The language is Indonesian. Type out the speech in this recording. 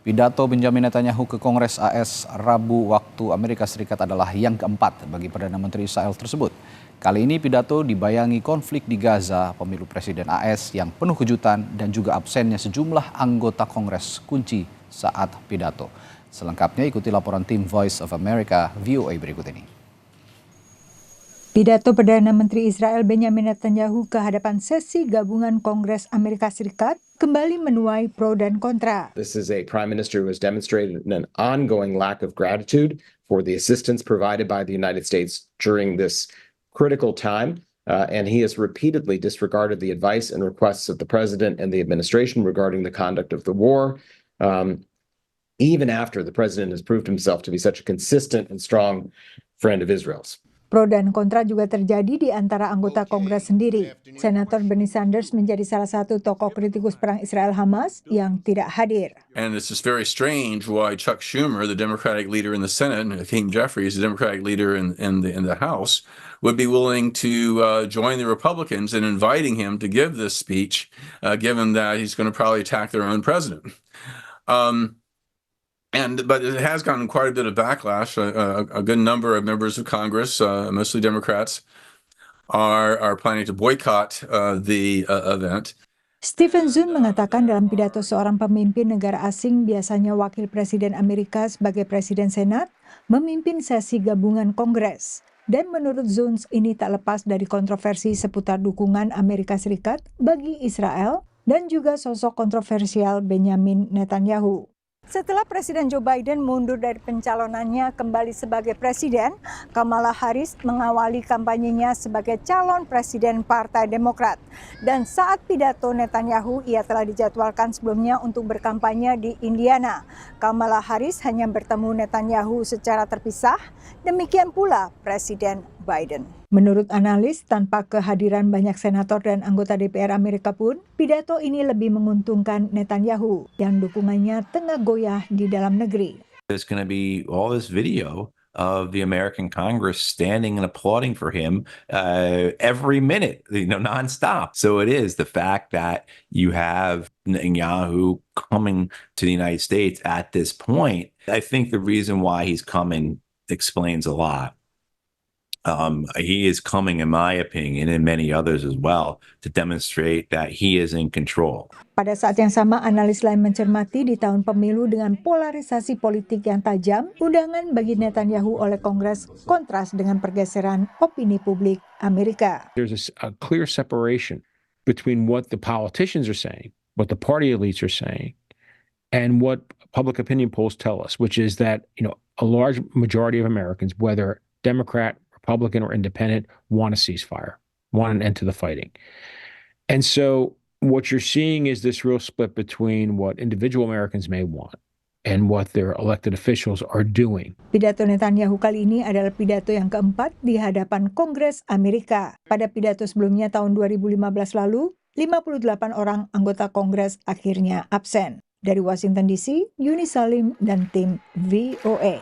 Pidato Benjamin Netanyahu ke Kongres AS Rabu waktu Amerika Serikat adalah yang keempat bagi Perdana Menteri Israel tersebut. Kali ini pidato dibayangi konflik di Gaza, pemilu Presiden AS yang penuh kejutan dan juga absennya sejumlah anggota Kongres kunci saat pidato. Selengkapnya ikuti laporan tim Voice of America VOA berikut ini. Pidato Perdana Menteri Israel Benjamin Netanyahu ke hadapan sesi gabungan Kongres Amerika Serikat kembali menuai pro dan kontra. This is a prime minister who has demonstrated an ongoing lack of gratitude for the assistance provided by the United States during this critical time, and he has repeatedly disregarded the advice and requests of the president and the administration regarding the conduct of the war, even after the president has proved himself to be such a consistent and strong friend of Israel's. Pro dan kontra juga terjadi di antara anggota Kongres sendiri. Senator Bernie Sanders menjadi salah satu tokoh kritikus perang Israel-Hamas yang tidak hadir. And it's just very strange why Chuck Schumer, the Democratic leader in the Senate, and Hakeem Jeffries, the Democratic leader in the House, would be willing to join the Republicans in inviting him to give this speech, given that he's going to probably attack their own president. But it has gotten quite a bit of backlash. A good number of members of Congress, mostly Democrats, are planning to boycott the event. Stephen Zun mengatakan dalam pidato seorang pemimpin negara asing, biasanya wakil presiden Amerika sebagai presiden Senat, memimpin sesi gabungan Kongres. Dan menurut Zun, ini tak lepas dari kontroversi seputar dukungan Amerika Serikat bagi Israel dan juga sosok kontroversial Benjamin Netanyahu. Setelah Presiden Joe Biden mundur dari pencalonannya kembali sebagai presiden, Kamala Harris mengawali kampanyenya sebagai calon presiden Partai Demokrat. Dan saat pidato Netanyahu, ia telah dijadwalkan sebelumnya untuk berkampanye di Indiana. Kamala Harris hanya bertemu Netanyahu secara terpisah, demikian pula Presiden Biden. Menurut analis, tanpa kehadiran banyak senator dan anggota DPR Amerika pun, pidato ini lebih menguntungkan Netanyahu yang dukungannya tengah goyah di dalam negeri. There's going to be all this video of the American Congress standing and applauding for him every minute, nonstop. So it is the fact that you have Netanyahu coming to the United States at this point. I think the reason why he's coming explains a lot. He is coming, in my opinion, and many others as well, to demonstrate that he is in control. Pada saat yang sama, analis lain mencermati di tahun pemilu dengan polarisasi politik yang tajam, undangan bagi Netanyahu oleh Kongres kontras dengan pergeseran opini publik Amerika. There's a clear separation between what the politicians are saying, what the party elites are saying, and what public opinion polls tell us, which is that, a large majority of Americans, whether Democrat, Republican, or Independent, want a ceasefire, want an end to the fighting. And so what you're seeing is this real split between what individual Americans may want and what their elected officials are doing. Pidato Netanyahu kali ini adalah pidato yang keempat di hadapan Kongres Amerika. Pada pidato sebelumnya tahun 2015 lalu, 58 orang anggota Kongres akhirnya absen. Dari Washington DC, Yuni Salim dan tim VOA.